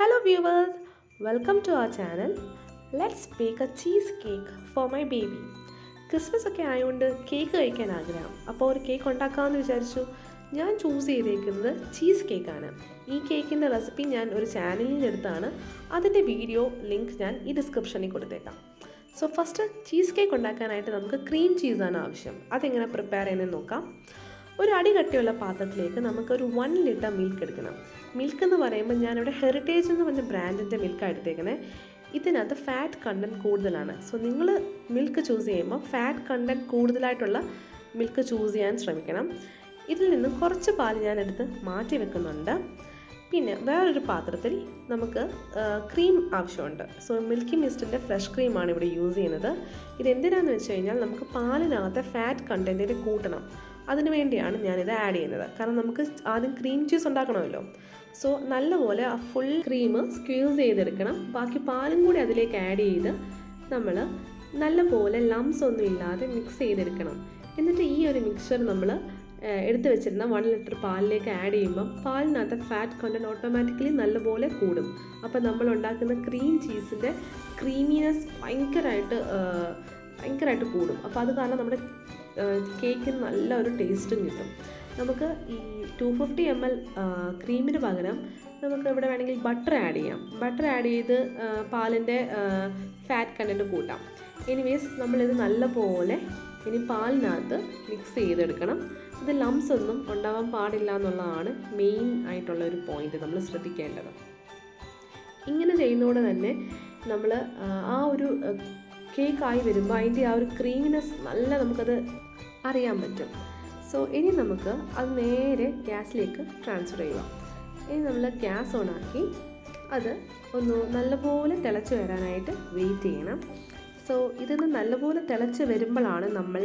Hello viewers, welcome to our channel. Let's bake a cheesecake for my baby. Christmas ഒക്കെ ആയതുകൊണ്ട് cake കഴിക്കാൻ ആഗ്രഹം. അപ്പോൾ ഒരു കേക്ക് ഉണ്ടാക്കാമെന്ന് വിചാരിച്ചു. ഞാൻ ചൂസ് ചെയ്തേക്കുന്നത് ചീസ് കേക്കാണ്. ഈ കേക്കിൻ്റെ റെസിപ്പി ഞാൻ ഒരു ചാനലിൽ നിന്ന് എടുത്താണ്. അതിൻ്റെ വീഡിയോ ലിങ്ക് ഞാൻ ഈ ഡിസ്ക്രിപ്ഷനിൽ കൊടുത്തേക്കാം. സോ ഫസ്റ്റ് ചീസ് കേക്ക് ഉണ്ടാക്കാനായിട്ട് നമുക്ക് ക്രീം ചീസാണ് ആവശ്യം. അതെങ്ങനെ പ്രിപ്പയർ ചെയ്യുന്നത് നോക്കാം. ഒരു അടി കട്ടിയുള്ള പാത്രത്തിലേക്ക് നമുക്കൊരു 1 ലിറ്റർ മിൽക്ക് എടുക്കണം. മിൽക്ക് എന്ന് പറയുമ്പോൾ ഞാനിവിടെ ഹെറിറ്റേജ് എന്ന് പറഞ്ഞ ബ്രാൻഡിൻ്റെ മിൽക്കാണ് എടുത്തേക്കുന്നത്. ഇതിനകത്ത് ഫാറ്റ് കണ്ടൻറ്റ് കൂടുതലാണ്. സോ നിങ്ങൾ മിൽക്ക് ചൂസ് ചെയ്യുമ്പോൾ ഫാറ്റ് കണ്ടൻറ്റ് കൂടുതലായിട്ടുള്ള മിൽക്ക് ചൂസ് ചെയ്യാൻ ശ്രമിക്കണം. ഇതിൽ നിന്ന് കുറച്ച് പാൽ ഞാനെടുത്ത് മാറ്റി വെക്കുന്നുണ്ട്. പിന്നെ വേറൊരു പാത്രത്തിൽ നമുക്ക് ക്രീം ആവശ്യമുണ്ട്. സോ മിൽക്കി മിസ്റ്റിൻ്റെ ഫ്രഷ് ക്രീമാണ് ഇവിടെ യൂസ് ചെയ്യുന്നത്. ഇതെന്തിനാണെന്ന് വെച്ച് കഴിഞ്ഞാൽ നമുക്ക് പാലിനകത്തെ ഫാറ്റ് കണ്ടൻറ്റിനെ കൂട്ടണം. അതിന് വേണ്ടിയാണ് ഞാനിത് ആഡ് ചെയ്യുന്നത്. കാരണം നമുക്ക് ആദ്യം ക്രീം ചീസ് ഉണ്ടാക്കണമല്ലോ. സോ നല്ലപോലെ ആ ഫുൾ ക്രീം സ്ക്വീസ് ചെയ്തെടുക്കണം. ബാക്കി പാലും കൂടി അതിലേക്ക് ആഡ് ചെയ്ത് നമ്മൾ നല്ലപോലെ ലംസ് ഒന്നും ഇല്ലാതെ മിക്സ് ചെയ്തെടുക്കണം. എന്നിട്ട് ഈ ഒരു മിക്സ്ചർ നമ്മൾ എടുത്ത് വെച്ചിരുന്ന 1 ലിറ്റർ പാലിലേക്ക് ആഡ് ചെയ്യുമ്പം പാലിനകത്ത് ഫാറ്റ് കണ്ടൻറ്റ് ഓട്ടോമാറ്റിക്കലി നല്ലപോലെ കൂടും. അപ്പോൾ നമ്മൾ ഉണ്ടാക്കുന്ന ക്രീം ചീസിൻ്റെ ക്രീമിനെസ് ഭയങ്കരമായിട്ട് കൂടും. അപ്പോൾ അത് കാരണം നമ്മുടെ കേക്കിന് നല്ല ഒരു ടേസ്റ്റും കിട്ടും. നമുക്ക് ഈ 250 ml ക്രീമിന് പകരം നമുക്ക് ഇവിടെ വേണമെങ്കിൽ ബട്ടർ ആഡ് ചെയ്യാം. ബട്ടർ ആഡ് ചെയ്ത് പാലിൻ്റെ ഫാറ്റ് കണ്ടൻറ്റ് കൂട്ടാം. എനിവേസ് നമ്മളിത് നല്ലപോലെ ഇനി പാലിനകത്ത് മിക്സ് ചെയ്തെടുക്കണം. ഇത് ലംസ് ഒന്നും ഉണ്ടാവാൻ പാടില്ല എന്നുള്ളതാണ് മെയിൻ ആയിട്ടുള്ള ഒരു പോയിന്റ് നമ്മൾ ശ്രദ്ധിക്കേണ്ടത്. ഇങ്ങനെ ചെയ്യുന്നതോടെ തന്നെ നമ്മൾ ആ ഒരു കേക്കായി വരുമ്പോൾ അതിൻ്റെ ആ ഒരു ക്രീമിനെസ് നമുക്കത് അറിയാൻ പറ്റും. സോ ഇനി നമുക്ക് അത് നേരെ ഗ്യാസിലേക്ക് ട്രാൻസ്ഫർ ചെയ്യാം. ഇനി നമ്മൾ ഗ്യാസ് ഓണാക്കി അത് ഒന്ന് നല്ലപോലെ തിളച്ച് വരാനായിട്ട് വെയിറ്റ് ചെയ്യണം. സോ ഇതൊന്ന് നല്ലപോലെ തിളച്ച് വരുമ്പോഴാണ് നമ്മൾ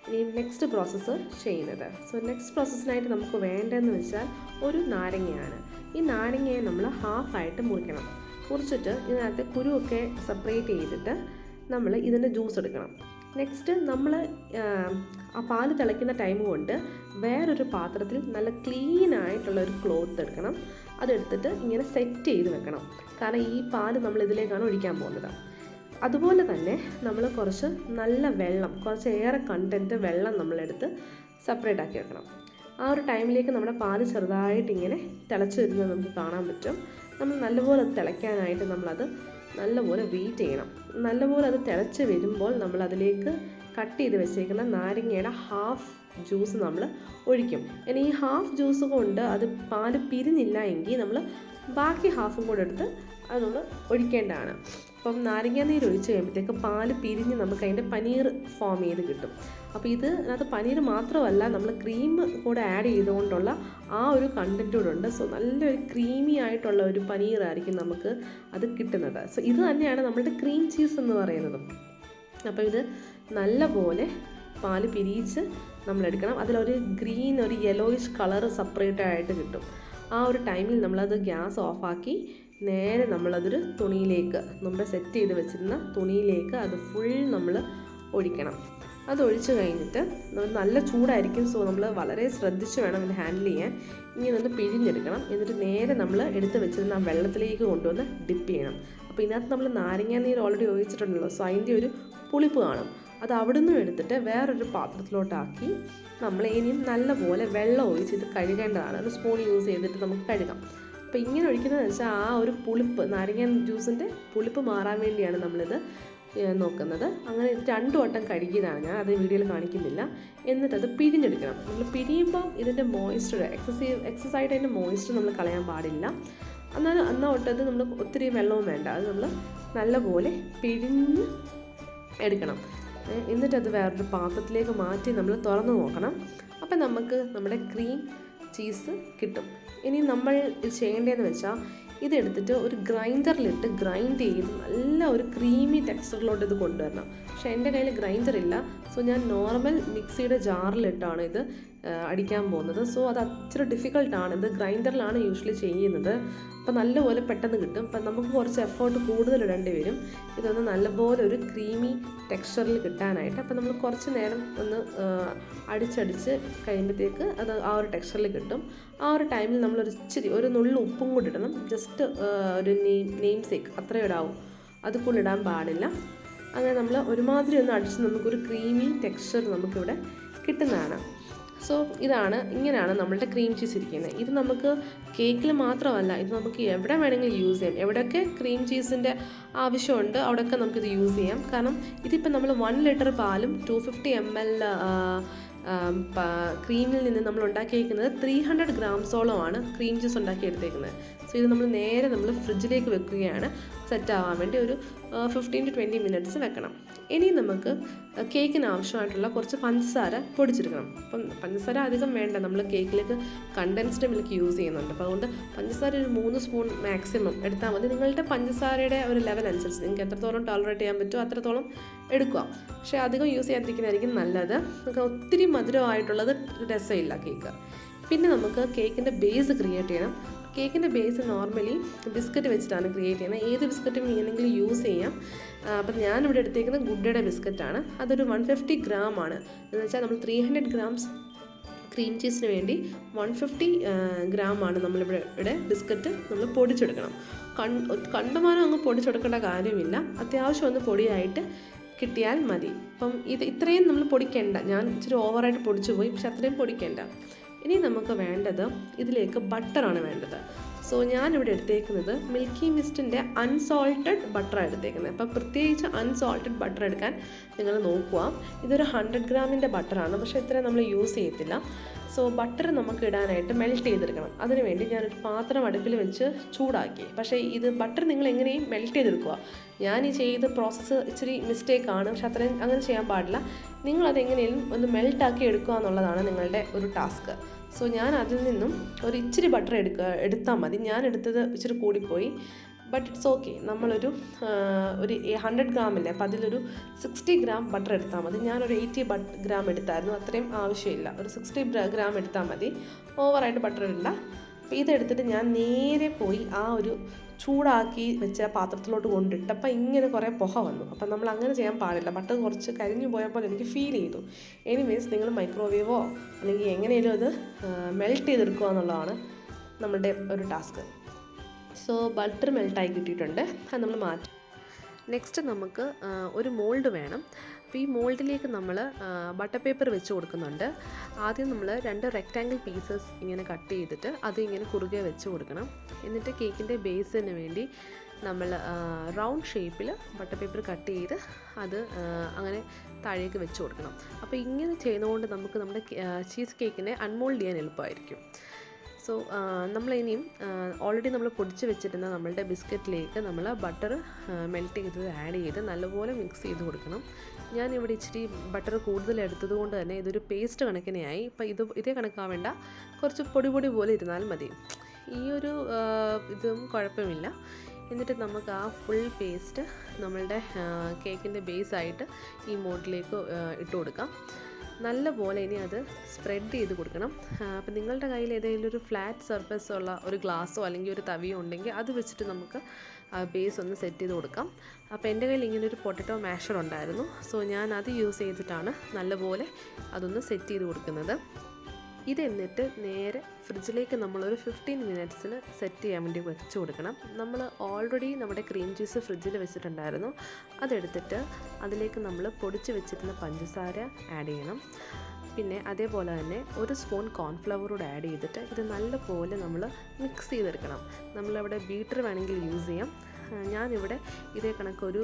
ഇനി നെക്സ്റ്റ് പ്രോസസ്സ് ചെയ്യുന്നത്. സോ നെക്സ്റ്റ് പ്രോസസ്സിനായിട്ട് നമുക്ക് വേണ്ടതെന്ന് വെച്ചാൽ ഒരു നാരങ്ങയാണ്. ഈ നാരങ്ങയെ നമ്മൾ ഹാഫായിട്ട് മുറിക്കണം. മുറിച്ചിട്ട് ഇതിനകത്ത് കുരുവൊക്കെ സെപ്പറേറ്റ് ചെയ്തിട്ട് നമ്മൾ ഇതിൻ്റെ ജ്യൂസ് എടുക്കണം. നെക്സ്റ്റ് നമ്മൾ ആ പാല് തിളയ്ക്കുന്ന ടൈം കൊണ്ട് വേറൊരു പാത്രത്തിൽ നല്ല ക്ലീൻ ആയിട്ടുള്ള ഒരു ക്ലോത്ത് എടുക്കണം. അതെടുത്തിട്ട് ഇങ്ങനെ സെറ്റ് ചെയ്ത് വെക്കണം. കാരണം ഈ പാല് നമ്മൾ ഇതിലേക്കാണ് ഒഴിക്കാൻ പോകുന്നത്. അതുപോലെ തന്നെ നമ്മൾ കുറച്ച് നല്ല വെള്ളം, കുറച്ച് ഏറെ കണ്ടൻറ്റ് വെള്ളം നമ്മളെടുത്ത് സെപ്പറേറ്റ് ആക്കി വെക്കണം. ആ ഒരു ടൈമിലേക്ക് നമ്മുടെ പാല് ചെറുതായിട്ട് ഇങ്ങനെ തിളച്ച് വരുന്നത് നമുക്ക് കാണാൻ പറ്റും. നമ്മൾ നല്ലപോലെ അത് തിളയ്ക്കാനായിട്ട് നമ്മളത് നല്ലപോലെ വെയിറ്റ് ചെയ്യണം. നല്ലപോലെ അത് തിളച്ച് വരുമ്പോൾ നമ്മൾ അതിലേക്ക് കട്ട് ചെയ്ത് വെച്ചേക്കുന്ന നാരങ്ങയുടെ ഹാഫ് ജ്യൂസ് നമ്മൾ ഒഴിക്കും. ഇനി ഈ ഹാഫ് ജ്യൂസ് കൊണ്ട് അത് പാല് പിരിഞ്ഞില്ല എങ്കിൽ നമ്മൾ ബാക്കി ഹാഫും കൂടെ എടുത്ത് അത് നമ്മൾ ഒഴിക്കേണ്ടതാണ്. അപ്പം നാരങ്ങ നീര് ഒഴിച്ച് കഴിയുമ്പോഴത്തേക്ക് പാല് പിരിഞ്ഞ് നമുക്ക് അതിൻ്റെ പനീർ ഫോം ചെയ്ത് കിട്ടും. അപ്പോൾ അതിനകത്ത് പനീർ മാത്രമല്ല, നമ്മൾ ക്രീം കൂടെ ആഡ് ചെയ്തുകൊണ്ടുള്ള ആ ഒരു കണ്ടൻറ്റ് കൂടെ ഉണ്ട്. സോ നല്ലൊരു ക്രീമി ആയിട്ടുള്ള ഒരു പനീറായിരിക്കും നമുക്ക് അത് കിട്ടുന്നത്. സോ ഇത് തന്നെയാണ് നമ്മളുടെ ക്രീം ചീസ് എന്ന് പറയുന്നത്. അപ്പോൾ ഇത് നല്ലപോലെ പാല് പിരിയിച്ച് നമ്മളെടുക്കണം. അതിലൊരു ഗ്രീൻ, ഒരു യെല്ലോയിഷ് കളർ സെപ്പറേറ്റ് ആയിട്ട് കിട്ടും. ആ ഒരു ടൈമിൽ നമ്മളത് ഗ്യാസ് ഓഫാക്കി നേരെ നമ്മളതൊരു തുണിയിലേക്ക്, നമ്മുടെ സെറ്റ് ചെയ്ത് വെച്ചിരുന്ന തുണിയിലേക്ക് അത് ഫുൾ നമ്മൾ ഒഴിക്കണം. അത് ഒഴിച്ച് കഴിഞ്ഞിട്ട് നല്ല ചൂടായിരിക്കും. സോ നമ്മൾ വളരെ ശ്രദ്ധിച്ച് വേണം ഇത് ഹാൻഡിൽ ചെയ്യാൻ. ഇങ്ങനെ ഒന്ന് പിഴിഞ്ഞെടുക്കണം. എന്നിട്ട് നേരെ നമ്മൾ എടുത്ത് വെച്ചിരുന്ന ആ വെള്ളത്തിലേക്ക് കൊണ്ടുവന്ന് ഡിപ്പ് ചെയ്യണം. അപ്പോൾ ഇതിനകത്ത് നമ്മൾ നാരങ്ങ നീര് ഓൾറെഡി ഒഴിച്ചിട്ടുണ്ടല്ലോ. സോ അതിൻ്റെ ഒരു പുളിപ്പ് കാണും. അത് അവിടെ നിന്നും എടുത്തിട്ട് വേറൊരു പാത്രത്തിലോട്ടാക്കി നമ്മൾ ഇനിയും നല്ലപോലെ വെള്ളം ഒഴിച്ച് ഇത് കഴുകേണ്ടതാണ്. ഒരു സ്പൂൺ യൂസ് ചെയ്തിട്ട് നമുക്ക് കഴുകാം. അപ്പോൾ ഇങ്ങനെ ഒഴിക്കുന്നതെന്ന് വെച്ചാൽ ആ ഒരു പുളിപ്പ്, നാരങ്ങ ജ്യൂസിൻ്റെ പുളിപ്പ് മാറാൻ വേണ്ടിയാണ് നമ്മളിത് നോക്കുന്നത്. അങ്ങനെ 2 വട്ടം കഴുകിയതാണ് ഞാൻ, അത് വീഡിയോയിൽ കാണിക്കുന്നില്ല. എന്നിട്ടത് പിഴിഞ്ഞെടുക്കണം. നമ്മൾ പിരിയുമ്പോൾ ഇതിൻ്റെ മോയ്സ്ചർ എക്സസൈഡ് അതിൻ്റെ മോയ്സ്ചർ നമ്മൾ കളയാൻ പാടില്ല. എന്നാൽ ഒട്ടത് നമ്മൾ ഒത്തിരി വെള്ളവും വേണ്ട. അത് നമ്മൾ നല്ലപോലെ പിഴിഞ്ഞ് എടുക്കണം. എന്നിട്ടത് വേറൊരു പാത്രത്തിലേക്ക് മാറ്റി നമ്മൾ തുറന്ന് നോക്കണം. അപ്പം നമുക്ക് നമ്മുടെ ക്രീം ചീസ് കിട്ടും. ഇനി നമ്മൾ ഇത് ചെയ്യേണ്ടതെന്ന് വെച്ചാൽ ഇതെടുത്തിട്ട് ഒരു ഗ്രൈൻഡറിലിട്ട് ഗ്രൈൻഡ് ചെയ്ത് നല്ല ഒരു ക്രീമി ടെക്സ്ചറിലോട്ട് ഇത് കൊണ്ടുവരണം. പക്ഷേ എൻ്റെ കയ്യിൽ ഗ്രൈൻഡർ ഇല്ല. സോ ഞാൻ നോർമൽ മിക്സിയുടെ ജാറിലിട്ടാണ് ഇത് അടിക്കാൻ പോകുന്നത്. സോ അത് അത്ര ഡിഫിക്കൽട്ടാണ്. ഇത് ഗ്രൈൻഡറിലാണ് യൂഷ്വലി ചെയ്യുന്നത്. അപ്പോൾ നല്ലപോലെ പെട്ടെന്ന് കിട്ടും. അപ്പം നമുക്ക് കുറച്ച് എഫേർട്ട് കൂടുതൽ ഇടേണ്ടി വരും ഇതൊന്ന് നല്ലപോലെ ഒരു ക്രീമി ടെക്സ്ചറിൽ കിട്ടാനായിട്ട്. അപ്പം നമ്മൾ കുറച്ച് നേരം ഒന്ന് അടിച്ചടിച്ച് കഴിയുമ്പോഴത്തേക്ക് അത് ആ ഒരു ടെക്സ്ചറിൽ കിട്ടും. ആ ഒരു ടൈമിൽ നമ്മളൊരു ഇച്ചിരി ഒരു നുള്ളു ഉപ്പും കൂടി ഇടണം. ജസ്റ്റ് ഒരു നെയിം സേക്ക് അത്രയും ഇടാവും, അത് കൂടുതൽ ഇടാൻ പാടില്ല. അങ്ങനെ നമ്മൾ ഒരുമാതിരി ഒന്ന് അടിച്ച് നമുക്കൊരു ക്രീമി ടെക്സ്ചർ നമുക്കിവിടെ കിട്ടുന്നതാണ്. സോ ഇങ്ങനെയാണ് നമ്മളുടെ ക്രീം ചീസ് ഇരിക്കുന്നത്. ഇത് നമുക്ക് കേക്കിൽ മാത്രമല്ല, ഇത് നമുക്ക് എവിടെ വേണമെങ്കിലും യൂസ് ചെയ്യാം. എവിടെയൊക്കെ ക്രീം ചീസിൻ്റെ ആവശ്യമുണ്ട് അവിടെയൊക്കെ നമുക്കിത് യൂസ് ചെയ്യാം. കാരണം ഇതിപ്പോൾ നമ്മൾ 1 ലിറ്റർ പാലും 250 ml ക്രീമിൽ നിന്ന് നമ്മൾ ഉണ്ടാക്കിയിരിക്കുന്നത് 300 ഗ്രാംസോളമാണ് ക്രീം ചീസ് ഉണ്ടാക്കിയെടുത്തേക്കുന്നത്. സോ ഇത് നേരെ നമ്മൾ ഫ്രിഡ്ജിലേക്ക് വെക്കുകയാണ്. സെറ്റ് ആവാൻ വേണ്ടി ഒരു 15 to 20 minutes വെക്കണം. ഇനി നമുക്ക് കേക്കിന് ആവശ്യമായിട്ടുള്ള കുറച്ച് പഞ്ചസാര പൊടിച്ചെടുക്കണം. അപ്പം പഞ്ചസാര അധികം വേണ്ട, നമ്മൾ കേക്കിലേക്ക് കണ്ടൻസ്ഡ് മിൽക്ക് യൂസ് ചെയ്യുന്നുണ്ട്. അപ്പോൾ അതുകൊണ്ട് പഞ്ചസാര ഒരു 3 സ്പൂൺ മാക്സിമം എടുത്താൽ മതി. നിങ്ങളുടെ പഞ്ചസാരയുടെ ഒരു ലെവൽ അനുസരിച്ച് നിങ്ങൾക്ക് എത്രത്തോളം ടോളറേറ്റ് ചെയ്യാൻ പറ്റുമോ അത്രത്തോളം എടുക്കുക. പക്ഷേ അധികം യൂസ് ചെയ്യാതിരിക്കുന്നതായിരിക്കും നല്ലത്. നമുക്ക് ഒത്തിരി മധുരമായിട്ടുള്ളത് രസമില്ല കേക്ക്. പിന്നെ നമുക്ക് കേക്കിൻ്റെ ബേസ് ക്രിയേറ്റ് ചെയ്യണം. കേക്കിൻ്റെ ബേസ് നോർമലി ബിസ്ക്കറ്റ് വെച്ചിട്ടാണ് ക്രിയേറ്റ് ചെയ്യുന്നത്. ഏത് ബിസ്ക്കറ്റും വേണമെങ്കിലും യൂസ് ചെയ്യാം. അപ്പം ഞാനിവിടെ എടുത്തേക്കുന്നത് ഗുഡ്ഡയുടെ ബിസ്ക്കറ്റാണ്. അതൊരു 150 gram ആണ്. എന്ന് വെച്ചാൽ നമ്മൾ 300 grams ക്രീം ചീസിന് വേണ്ടി 150 gram ആണ് നമ്മളിവിടെ ബിസ്ക്കറ്റ് നമ്മൾ പൊടിച്ചെടുക്കണം. കണ്ടമാനം അങ്ങ് പൊടിച്ചെടുക്കേണ്ട കാര്യമില്ല, അത്യാവശ്യം ഒന്ന് പൊടിയായിട്ട് കിട്ടിയാൽ മതി. അപ്പം ഇത്രയും നമ്മൾ പൊടിക്കേണ്ട. ഞാൻ ഇച്ചിരി ഓവറായിട്ട് പൊടിച്ചു പോയി, പക്ഷെ അത്രയും പൊടിക്കേണ്ട. ഇനി നമുക്ക് വേണ്ടത് ഇതിലേക്ക് ബട്ടറാണ് വേണ്ടത്. സോ ഞാനിവിടെ എടുത്തേക്കുന്നത് മിൽക്കി മിസ്റ്റിൻ്റെ അൺസോൾട്ടഡ് ബട്ടറാണ് എടുത്തേക്കുന്നത്. അപ്പം പ്രത്യേകിച്ച് അൺസോൾട്ടഡ് ബട്ടർ എടുക്കാൻ നിങ്ങൾ നോക്കുക. ഇതൊരു 100 ഗ്രാമിൻ്റെ ബട്ടറാണ്, പക്ഷേ ഇത്രയും നമ്മൾ യൂസ് ചെയ്യത്തില്ല. സോ ബട്ടർ നമുക്ക് ഇടാനായിട്ട് മെൽറ്റ് ചെയ്തെടുക്കണം. അതിനുവേണ്ടി ഞാനൊരു പാത്രം അടുപ്പിൽ വെച്ച് ചൂടാക്കി. പക്ഷേ ഇത് ബട്ടർ നിങ്ങൾ എങ്ങനെയും മെൽറ്റ് ചെയ്തെടുക്കുക. ഞാൻ ഈ ചെയ്ത പ്രോസസ്സ് ഇച്ചിരി മിസ്റ്റേക്കാണ്, പക്ഷെ അത്രയും അങ്ങനെ ചെയ്യാൻ പാടില്ല. നിങ്ങളതെങ്ങനെയും ഒന്ന് മെൽറ്റാക്കി എടുക്കുക എന്നുള്ളതാണ് നിങ്ങളുടെ ഒരു ടാസ്ക്. സോ ഞാൻ അതിൽ നിന്നും ഒരു ഇച്ചിരി ബട്ടർ എടുത്താൽ മതി. ഞാൻ എടുത്തത് ഇച്ചിരി കൂടിപ്പോയി, ബട്ട് ഇറ്റ്സ് ഓക്കെ. നമ്മളൊരു 100 ഗ്രാമില്ലേ, അപ്പോൾ അതിലൊരു 60 gram ബട്ടർ എടുത്താൽ മതി. ഞാനൊരു 80 gram എടുത്തായിരുന്നു, അത്രയും ആവശ്യമില്ല. ഒരു 60 gram എടുത്താൽ മതി, ഓവറായിട്ട് ബട്ടർ ഇടണ്ട. അപ്പോൾ ഇതെടുത്തിട്ട് ഞാൻ നേരെ പോയി ആ ഒരു ചൂടാക്കി വെച്ച പാത്രത്തിലോട്ട് കൊണ്ടിട്ടപ്പോൾ ഇങ്ങനെ കുറേ പുക വന്നു. അപ്പം നമ്മൾ അങ്ങനെ ചെയ്യാൻ പാടില്ല. ബട്ടർ കുറച്ച് കരിഞ്ഞു പോയപ്പോൾ എനിക്ക് ഫീൽ ചെയ്തു. എനിവേസ് നിങ്ങൾ മൈക്രോവേവോ അല്ലെങ്കിൽ എങ്ങനെയും അത് മെൽറ്റ് ചെയ്തെടുക്കുക എന്നുള്ളതാണ് നമ്മളുടെ ഒരു ടാസ്ക്. സോ ബട്ടർ മെൽട്ടായി കിട്ടിയിട്ടുണ്ട്, അത് നമ്മൾ മാറ്റും. നെക്സ്റ്റ് നമുക്ക് ഒരു മോൾഡ് വേണം. അപ്പോൾ ഈ മോൾഡിലേക്ക് നമ്മൾ ബട്ടർ പേപ്പർ വെച്ച് കൊടുക്കുന്നുണ്ട്. ആദ്യം നമ്മൾ 2 റെക്റ്റാങ്കിൾ പീസസ് ഇങ്ങനെ കട്ട് ചെയ്തിട്ട് അത് ഇങ്ങനെ കുറുകെ വെച്ച് കൊടുക്കണം. എന്നിട്ട് കേക്കിൻ്റെ ബേസിന് വേണ്ടി നമ്മൾ റൗണ്ട് ഷേപ്പിൽ ബട്ടർ പേപ്പർ കട്ട് ചെയ്ത് അത് അങ്ങനെ താഴേക്ക് വെച്ച് കൊടുക്കണം. അപ്പോൾ ഇങ്ങനെ ചെയ്യുന്നതുകൊണ്ട് നമുക്ക് നമ്മുടെ ചീസ് കേക്കിനെ അൺമോൾഡ് ചെയ്യാൻ എളുപ്പമായിരിക്കും. സോ നമ്മളിനിയും ഓൾറെഡി നമ്മൾ പൊടിച്ച് വെച്ചിരുന്ന നമ്മളുടെ ബിസ്ക്കറ്റിലേക്ക് നമ്മൾ ബട്ടർ മെൽറ്റ് ചെയ്തത് ആഡ് ചെയ്ത് നല്ലപോലെ മിക്സ് ചെയ്ത് കൊടുക്കണം. ഞാനിവിടെ ഇച്ചിരി ബട്ടർ കൂടുതൽ എടുത്തത് കൊണ്ട് തന്നെ ഇതൊരു പേസ്റ്റ് കണക്കിനെയായി. ഇപ്പം ഇതേ കണക്കാവേണ്ട, കുറച്ച് പൊടി പോലെ ഇരുന്നാൽ മതി. ഈ ഒരു ഇതും കുഴപ്പമില്ല. എന്നിട്ട് നമുക്ക് ആ ഫുൾ പേസ്റ്റ് നമ്മളുടെ കേക്കിൻ്റെ ബേസായിട്ട് ഈ മോൾഡിലേക്ക് ഇട്ട് കൊടുക്കാം. നല്ല പോലെ ഇനി അത് സ്പ്രെഡ് ചെയ്ത് കൊടുക്കണം. അപ്പം നിങ്ങളുടെ കയ്യിൽ ഏതെങ്കിലും ഒരു ഫ്ലാറ്റ് സർഫസ് ഉള്ള ഒരു ഗ്ലാസ്സോ അല്ലെങ്കിൽ ഒരു തവിയോ ഉണ്ടെങ്കിൽ അത് വെച്ചിട്ട് നമുക്ക് ബേസ് ഒന്ന് സെറ്റ് ചെയ്ത് കൊടുക്കാം. അപ്പോൾ എൻ്റെ കയ്യിൽ ഇങ്ങനെ ഒരു പൊട്ടറ്റോ മാഷർ ഉണ്ടായിരുന്നു. സോ ഞാൻ അത് യൂസ് ചെയ്തിട്ടാണ് നല്ലപോലെ അതൊന്ന് സെറ്റ് ചെയ്ത് കൊടുക്കുന്നത്. ഇതെന്നിട്ട് നേരെ ഫ്രിഡ്ജിലേക്ക് നമ്മളൊരു 15 minutes സെറ്റ് ചെയ്യാൻ വേണ്ടി വെച്ച് കൊടുക്കണം. നമ്മൾ ഓൾറെഡി നമ്മുടെ ക്രീം ചീസ് ഫ്രിഡ്ജിൽ വെച്ചിട്ടുണ്ടായിരുന്നു. അതെടുത്തിട്ട് അതിലേക്ക് നമ്മൾ പൊടിച്ച് വെച്ചിരുന്ന പഞ്ചസാര ആഡ് ചെയ്യണം. പിന്നെ അതേപോലെ തന്നെ 1 സ്പൂൺ കോൺഫ്ലവറൂടെ ആഡ് ചെയ്തിട്ട് ഇത് നല്ലപോലെ നമ്മൾ മിക്സ് ചെയ്തെടുക്കണം. നമ്മളവിടെ ബീറ്റർ വേണമെങ്കിൽ യൂസ് ചെയ്യാം. ഞാനിവിടെ ഇതേ കണക്കൊരു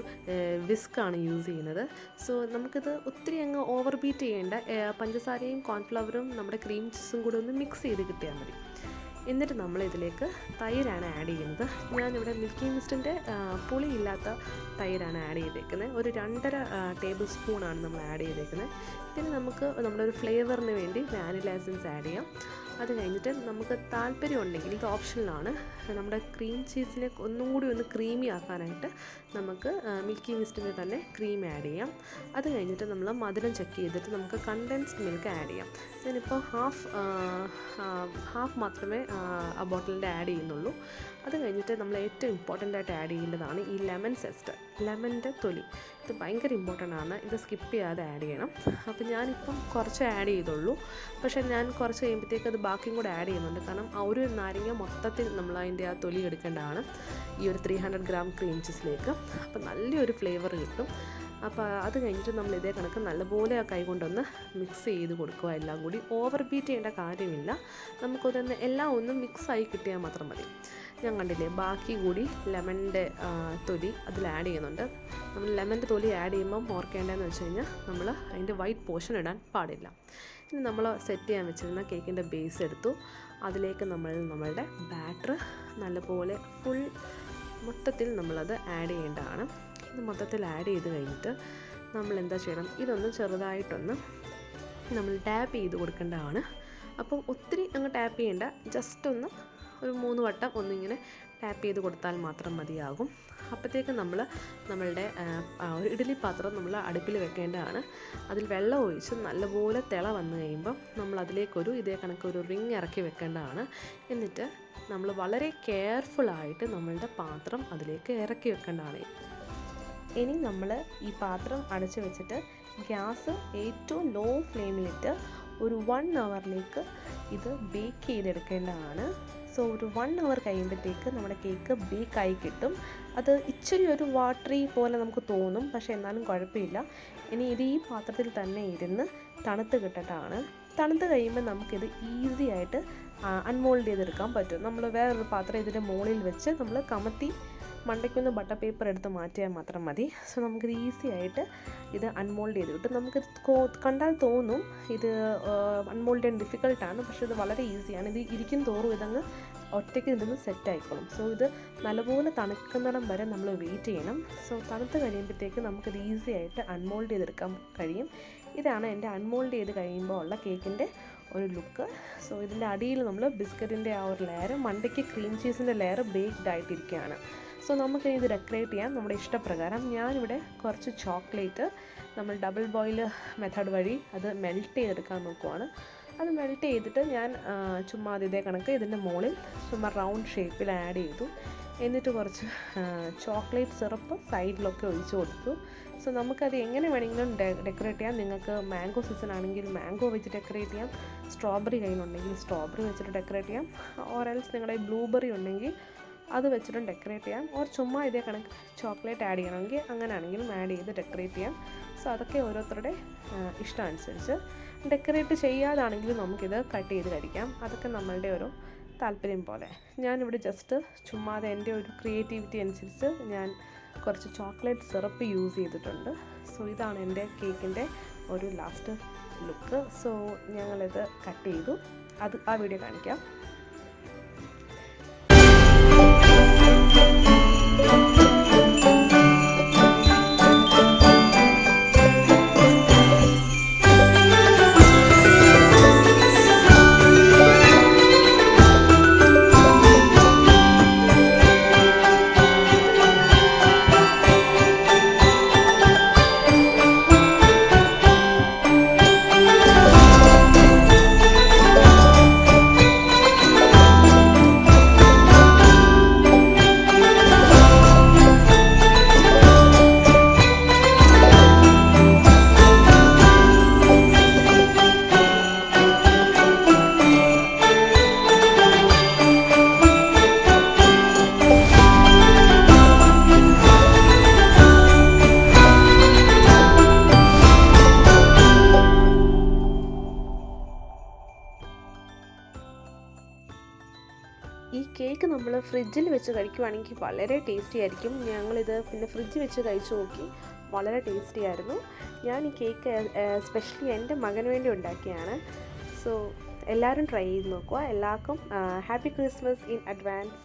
വിസ്ക്കാണ് യൂസ് ചെയ്യുന്നത്. സോ നമുക്കിത് ഒത്തിരി അങ്ങ് ഓവർ ബീറ്റ് ചെയ്യേണ്ട. പഞ്ചസാരയും കോൺഫ്ലവറും നമ്മുടെ ക്രീം ചീസും കൂടെ ഒന്ന് മിക്സ് ചെയ്ത് കിട്ടിയാൽ മതി. എന്നിട്ട് നമ്മൾ ഇതിലേക്ക് തൈരാണ് ആഡ് ചെയ്യുന്നത്. ഞാനിവിടെ മിൽക്കി മിസ്റ്റിൻ്റെ പുളിയില്ലാത്ത തൈരാണ് ആഡ് ചെയ്തേക്കുന്നത്. ഒരു 2.5 ടേബിൾ സ്പൂണാണ് നമ്മൾ ആഡ് ചെയ്തേക്കുന്നത്. പിന്നെ നമുക്ക് നമ്മുടെ ഒരു ഫ്ലേവറിന് വേണ്ടി വാനില എസൻസ് ആഡ് ചെയ്യാം. അത് കഴിഞ്ഞിട്ട് നമുക്ക് താല്പര്യമുണ്ടെങ്കിൽ, ഇത് ഓപ്ഷനിലാണ്, നമ്മുടെ ക്രീം ചീസിനെ ഒന്നും കൂടി ഒന്ന് ക്രീമി ആക്കാനായിട്ട് നമുക്ക് മിൽക്കി മിസ്റ്റിൻ്റെ തന്നെ ക്രീം ആഡ് ചെയ്യാം. അത് കഴിഞ്ഞിട്ട് നമ്മൾ മധുരം ചെക്ക് ചെയ്തിട്ട് നമുക്ക് കണ്ടൻസ്ഡ് മിൽക്ക് ആഡ് ചെയ്യാം. ഞാനിപ്പോൾ ഹാഫ് മാത്രമേ ആ ബോട്ടിലിൻ്റെ ആഡ് ചെയ്യുന്നുള്ളൂ. അത് കഴിഞ്ഞിട്ട് നമ്മൾ ഏറ്റവും ഇമ്പോർട്ടൻ്റ് ആയിട്ട് ആഡ് ചെയ്യേണ്ടതാണ് ഈ ലെമൺ സെസ്റ്റ്, ലെമണിൻ്റെ തൊലി. ഇത് ഭയങ്കര ഇമ്പോർട്ടൻ്റ് ആണ്, ഇത് സ്കിപ്പ് ചെയ്യാതെ ആഡ് ചെയ്യണം. അപ്പോൾ ഞാനിപ്പം കുറച്ച് ആഡ് ചെയ്തുള്ളൂ, പക്ഷേ ഞാൻ കുറച്ച് കഴിയുമ്പോഴത്തേക്ക് അത് ബാക്കിയും കൂടെ ആഡ് ചെയ്യുന്നുണ്ട്. കാരണം ആ ഒരു നാരങ്ങ മൊത്തത്തിൽ നമ്മൾ അതിൻ്റെ ആ തൊലി എടുക്കേണ്ടതാണ് ഈ ഒരു 300 ഗ്രാം ക്രീം ചീസിലേക്ക്. അപ്പോൾ നല്ലൊരു ഫ്ലേവർ കിട്ടും. അപ്പോൾ അത് കഴിഞ്ഞിട്ട് നമ്മൾ ഇതേ കണക്ക് നല്ലപോലെ ആ കൈ കൊണ്ടൊന്ന് മിക്സ് ചെയ്ത് കൊടുക്കുക. എല്ലാം കൂടി ഓവർ ബീറ്റ് ചെയ്യേണ്ട കാര്യമില്ല, നമുക്കതൊന്ന് എല്ലാം ഒന്ന് മിക്സായി കിട്ടിയാൽ മാത്രം മതി. ഞാൻ കണ്ടില്ലേ, ബാക്കി കൂടി ലെമണിൻ്റെ തൊലി അതിൽ ആഡ് ചെയ്യുന്നുണ്ട്. നമ്മൾ ലെമണിൻ്റെ തൊലി ആഡ് ചെയ്യുമ്പം ഓർക്കേണ്ടതെന്ന് വെച്ച് കഴിഞ്ഞാൽ നമ്മൾ അതിൻ്റെ വൈറ്റ് പോർഷൻ ഇടാൻ പാടില്ല. ഇനി നമ്മൾ സെറ്റ് ചെയ്യാൻ വെച്ചിരുന്ന കേക്കിൻ്റെ ബേസ് എടുത്തു, അതിലേക്ക് നമ്മളുടെ ബാറ്റർ നല്ലപോലെ ഫുൾ മൊത്തത്തിൽ നമ്മളത് ആഡ് ചെയ്യേണ്ടതാണ്. ഇത് മൊത്തത്തിൽ ആഡ് ചെയ്ത് കഴിഞ്ഞിട്ട് നമ്മൾ എന്താ ചെയ്യണം, ഇതൊന്ന് ചെറുതായിട്ടൊന്ന് നമ്മൾ ടാപ്പ് ചെയ്ത് കൊടുക്കേണ്ടതാണ്. അപ്പം ഒത്തിരി അങ്ങ് ടാപ്പ് ചെയ്യേണ്ട, ജസ്റ്റ് ഒന്ന് ഒരു 3 വട്ടം ഒന്നിങ്ങനെ ടാപ്പ് ചെയ്ത് കൊടുത്താൽ മാത്രം മതിയാകും. അപ്പോഴത്തേക്ക് നമ്മളുടെ ഒരു ഇഡ്ഡലി പാത്രം നമ്മൾ അടുപ്പിൽ വെക്കേണ്ടതാണ്. അതിൽ വെള്ളം ഒഴിച്ച് നല്ലപോലെ തിള വന്നു കഴിയുമ്പം നമ്മൾ അതിലേക്കൊരു ഇതേ കണക്കൊരു റിങ് ഇറക്കി വെക്കേണ്ടതാണ്. എന്നിട്ട് നമ്മൾ വളരെ കെയർഫുള്ളായിട്ട് നമ്മളുടെ പാത്രം അതിലേക്ക് ഇറക്കി വെക്കേണ്ടതാണ്. ഇനി നമ്മൾ ഈ പാത്രം അടച്ചു വെച്ചിട്ട് ഗ്യാസ് ഏറ്റവും ലോ ഫ്ലെയിമിലിട്ട് ഒരു 1 ഹവറിലേക്ക് ഇത് ബേക്ക് ചെയ്തെടുക്കേണ്ടതാണ്. സോ ഒരു 1 ഹവർ കഴിയുമ്പോഴത്തേക്ക് നമ്മുടെ കേക്ക് ബേക്കായി കിട്ടും. അത് ഇച്ചിരി ഒരു വാട്ടറി പോലെ നമുക്ക് തോന്നും, പക്ഷേ എന്നാലും കുഴപ്പമില്ല. ഇനി ഇത് ഈ പാത്രത്തിൽ തന്നെ ഇരുന്ന് തണുത്ത് കിട്ടട്ടാണ്. തണുത്ത് കഴിയുമ്പോൾ നമുക്കിത് ഈസി ആയിട്ട് അൺമോൾഡ് ചെയ്തെടുക്കാൻ പറ്റും. നമ്മൾ വേറൊരു പാത്രം ഇതിൻ്റെ മുകളിൽ വെച്ച് നമ്മൾ കമത്തി മണ്ടയ്ക്കൊന്ന് ബട്ടർ പേപ്പർ എടുത്ത് മാറ്റിയാൽ മാത്രം മതി. സോ നമുക്കിത് ഈസി ആയിട്ട് ഇത് അൺമോൾഡ് ചെയ്ത് കിട്ടും. നമുക്ക് കണ്ടാൽ തോന്നും ഇത് അൺമോൾഡ് ചെയ്യാൻ ഡിഫിക്കൽട്ടാണ്, പക്ഷേ ഇത് വളരെ ഈസിയാണ്. ഇത് ഇരിക്കും തോറും ഇതങ്ങ് ഒറ്റയ്ക്ക് ഇതൊന്ന് സെറ്റ് ആയിക്കോളും. സോ ഇത് നല്ലപോലെ തണുക്കുന്നിടം വരെ നമ്മൾ വെയിറ്റ് ചെയ്യണം. സോ തണുത്ത് കഴിയുമ്പോഴത്തേക്ക് നമുക്കിത് ഈസി ആയിട്ട് അൺമോൾഡ് ചെയ്തെടുക്കാൻ കഴിയും. ഇതാണ് എൻ്റെ അൺമോൾഡ് ചെയ്ത് കഴിയുമ്പോൾ ഉള്ള കേക്കിൻ്റെ ഒരു ലുക്ക്. സോ ഇതിൻ്റെ അടിയിൽ നമ്മൾ ബിസ്ക്കറ്റിൻ്റെ ആ ഒരു ലെയർ, മണ്ടയ്ക്ക് ക്രീം ചീസിൻ്റെ ലെയർ ബേക്ക്ഡ് ആയിട്ടിരിക്കുകയാണ്. സോ നമുക്ക് ഇത് ഡെക്കറേറ്റ് ചെയ്യാം നമ്മുടെ ഇഷ്ടപ്രകാരം. ഞാനിവിടെ കുറച്ച് ചോക്ലേറ്റ് നമ്മൾ ഡബിൾ ബോയിൽ മെത്തേഡ് വഴി അത് മെൽറ്റ് ചെയ്തെടുക്കാൻ നോക്കുവാണ്. അത് മെൽറ്റ് ചെയ്തിട്ട് ഞാൻ ചുമ്മാ ഇതേ കണക്ക് ഇതിൻ്റെ മുകളിൽ ചുമ്മാ റൗണ്ട് ഷേപ്പിൽ ആഡ് ചെയ്തു. എന്നിട്ട് കുറച്ച് ചോക്ലേറ്റ് സിറപ്പ് സൈഡിലൊക്കെ ഒഴിച്ചു കൊടുത്തു. സോ നമുക്കത് എങ്ങനെ വേണമെങ്കിലും ഡെക്കറേറ്റ് ചെയ്യാം. നിങ്ങൾക്ക് മാംഗോ സീസൺ ആണെങ്കിൽ മാംഗോ വെച്ച് ഡെക്കറേറ്റ് ചെയ്യാം, സ്ട്രോബെറി കയ്യിലുണ്ടെങ്കിൽ സ്ട്രോബെറി വെച്ചിട്ട് ഡെക്കറേറ്റ് ചെയ്യാം, ഓർ എൽസ് നിങ്ങളുടെ ബ്ലൂബെറി ഉണ്ടെങ്കിൽ അത് വെച്ചിട്ടും ഡെക്കറേറ്റ് ചെയ്യാം. ഓർ ചുമ്മാ ഇതേ കണക്ക് ചോക്ലേറ്റ് ആഡ് ചെയ്യണമെങ്കിൽ അങ്ങനെയാണെങ്കിലും ആഡ് ചെയ്ത് ഡെക്കറേറ്റ് ചെയ്യാം. സോ അതൊക്കെ ഓരോരുത്തരുടെ ഇഷ്ടം അനുസരിച്ച്. ഡെക്കറേറ്റ് ചെയ്യാതാണെങ്കിലും നമുക്കിത് കട്ട് ചെയ്ത് കഴിക്കാം. അതൊക്കെ നമ്മളുടെ ഒരു താല്പര്യം പോലെ. ഞാനിവിടെ ജസ്റ്റ് ചുമ്മാതെ എൻ്റെ ഒരു ക്രിയേറ്റിവിറ്റി അനുസരിച്ച് ഞാൻ കുറച്ച് ചോക്ലേറ്റ് സിറപ്പ് യൂസ് ചെയ്തിട്ടുണ്ട്. സോ ഇതാണ് എൻ്റെ കേക്കിൻ്റെ ഒരു ലാസ്റ്റ് ലുക്ക്. സോ ഞങ്ങളിത് കട്ട് ചെയ്തു, അത് ആ വീഡിയോ കാണിക്കാം. ഈ കേക്ക് നമ്മൾ ഫ്രിഡ്ജിൽ വെച്ച് കഴിക്കുവാണെങ്കിൽ വളരെ ടേസ്റ്റി ആയിരിക്കും. ഞങ്ങളിത് പിന്നെ ഫ്രിഡ്ജിൽ വെച്ച് കഴിച്ചു നോക്കി, വളരെ ടേസ്റ്റി ആയിരുന്നു. ഞാൻ ഈ കേക്ക് സ്പെഷ്യലി എൻ്റെ മകന് വേണ്ടി ഉണ്ടാക്കിയാണ്. സോ എല്ലാവരും ട്രൈ ചെയ്ത് നോക്കുക. എല്ലാവർക്കും ഹാപ്പി ക്രിസ്മസ് ഇൻ അഡ്വാൻസ്.